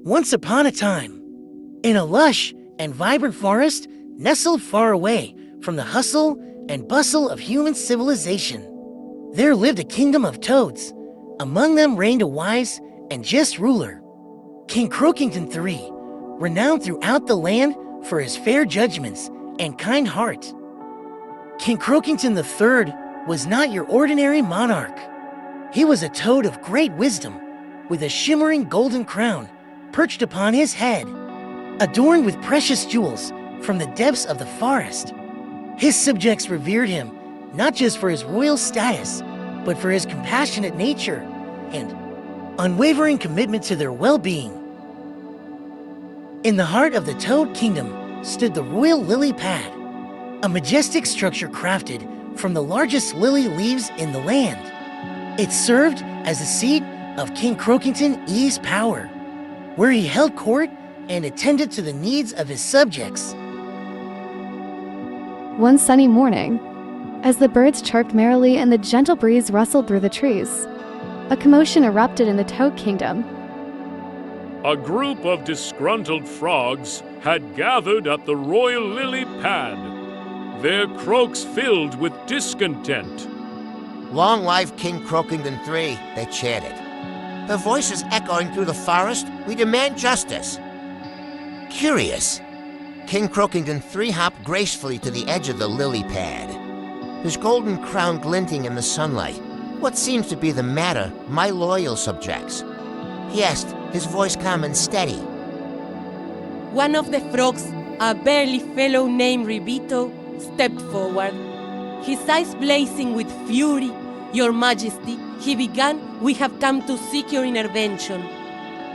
Once upon a time, in a lush and vibrant forest nestled far away from the hustle and bustle of human civilization, there lived a kingdom of toads. Among them reigned a wise and just ruler, King Croakington III, renowned throughout the land for his fair judgments and kind heart. King Croakington III was not your ordinary monarch. He was a toad of great wisdom, with a shimmering golden crown perched upon his head, adorned with precious jewels from the depths of the forest. His subjects revered him not just for his royal status, but for his compassionate nature and unwavering commitment to their well-being. In the heart of the Toad Kingdom stood the royal lily pad, a majestic structure crafted from the largest lily leaves in the land. It served as the seat of King Croakington E's power, where he held court and attended to the needs of his subjects. One sunny morning, as the birds chirped merrily and the gentle breeze rustled through the trees, a commotion erupted in the Toad Kingdom. A group of disgruntled frogs had gathered at the royal lily pad, their croaks filled with discontent. Long life King Croakington III, they chanted. Their voices echoing through the forest, we demand justice. Curious, King Croakington III hopped gracefully to the edge of the lily pad, his golden crown glinting in the sunlight. What seems to be the matter, my loyal subjects? He asked, his voice calm and steady. One of the frogs, a burly fellow named Ribito, stepped forward. His eyes blazing with fury. Your Majesty, he began, we have come to seek your intervention.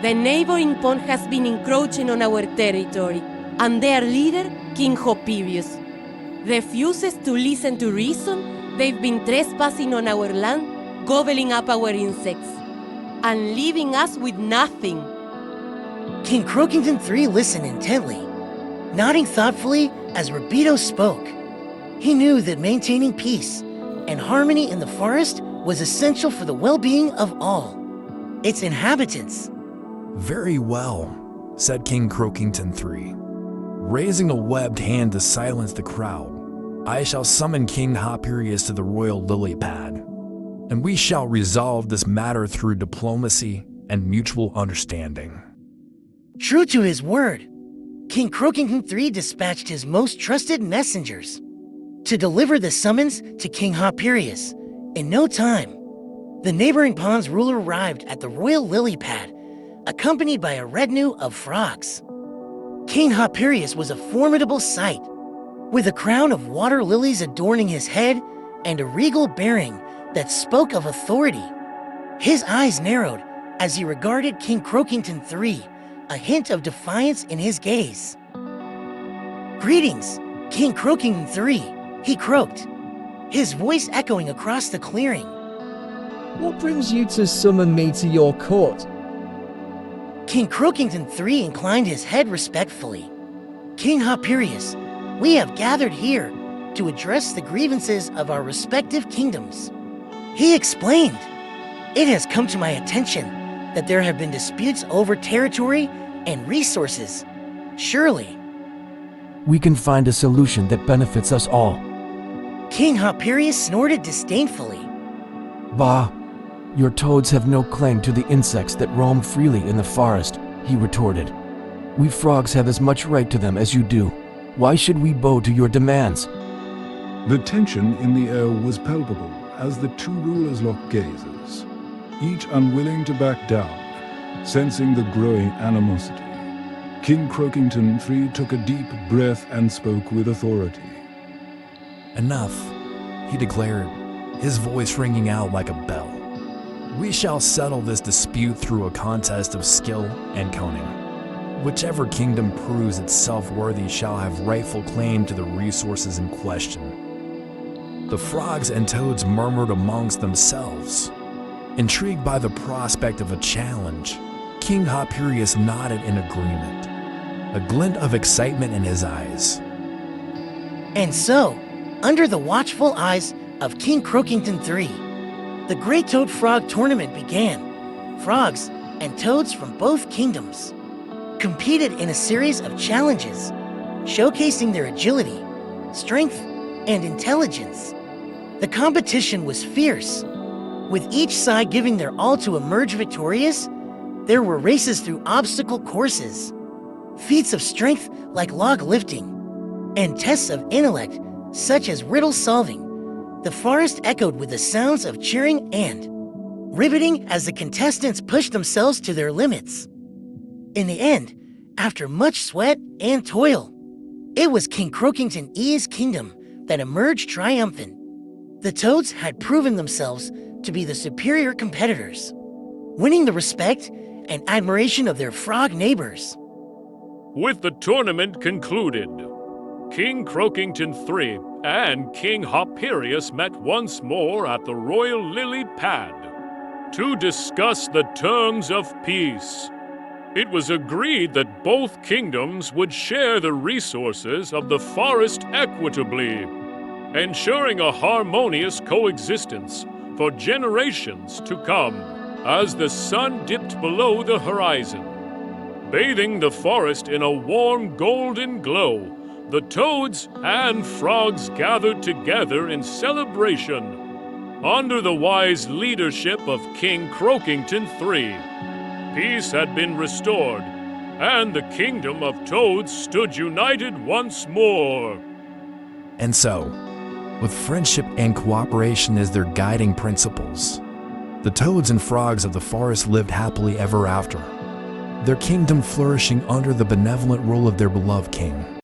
The neighboring pond has been encroaching on our territory, and their leader, King Hopperius, refuses to listen to reason. They've been trespassing on our land, gobbling up our insects, and leaving us with nothing. King Croakington III listened intently, nodding thoughtfully as Ribito spoke. He knew that maintaining peace and harmony in the forest was essential for the well-being of all its inhabitants. Very well, said King Croakington III. Raising a webbed hand to silence the crowd, I shall summon King Hopperius to the royal lily pad, and we shall resolve this matter through diplomacy and mutual understanding. True to his word, King Croakington III dispatched his most trusted messengers to deliver the summons to King Hopperius. In no time, the neighboring pond's ruler arrived at the royal lily pad, accompanied by a retinue of frogs. King Hopperius was a formidable sight, with a crown of water lilies adorning his head and a regal bearing that spoke of authority. His eyes narrowed as he regarded King Croakington III, a hint of defiance in his gaze. "Greetings, King Croakington III," he croaked, his voice echoing across the clearing. What brings you to summon me to your court? King Croakington III inclined his head respectfully. "King Hopperius, we have gathered here to address the grievances of our respective kingdoms." He explained, "It has come to my attention that there have been disputes over territory and resources. Surely we can find a solution that benefits us all." King Hopperius snorted disdainfully. "Bah, your toads have no claim to the insects that roam freely in the forest," he retorted. "We frogs have as much right to them as you do. Why should we bow to your demands?" The tension in the air was palpable as the two rulers locked gazes, each unwilling to back down, sensing the growing animosity. King Croakington III took a deep breath and spoke with authority. Enough, he declared, his voice ringing out like a bell. We shall settle this dispute through a contest of skill and cunning. Whichever kingdom proves itself worthy shall have rightful claim to the resources in question. The frogs and toads murmured amongst themselves. Intrigued by the prospect of a challenge, King Hopperius nodded in agreement, a glint of excitement in his eyes. And so, under the watchful eyes of King Croakington III, the Great Toad Frog Tournament began. Frogs and toads from both kingdoms competed in a series of challenges, showcasing their agility, strength, and intelligence. The competition was fierce, with each side giving their all to emerge victorious. There were races through obstacle courses, feats of strength like log lifting, and tests of intellect such as riddle solving. The forest echoed with the sounds of cheering and riveting as the contestants pushed themselves to their limits. In the end, after much sweat and toil, it was King Croakington's kingdom that emerged triumphant. The Toads had proven themselves to be the superior competitors, winning the respect and admiration of their frog neighbors. With the tournament concluded, King Croakington III and King Hopperius met once more at the Royal Lily Pad to discuss the terms of peace. It was agreed that both kingdoms would share the resources of the forest equitably, ensuring a harmonious coexistence for generations to come. As the sun dipped below the horizon, bathing the forest in a warm golden glow, the toads and frogs gathered together in celebration. Under the wise leadership of King Croakington III, peace had been restored, and the kingdom of toads stood united once more. And so, with friendship and cooperation as their guiding principles, the toads and frogs of the forest lived happily ever after, their kingdom flourishing under the benevolent rule of their beloved king.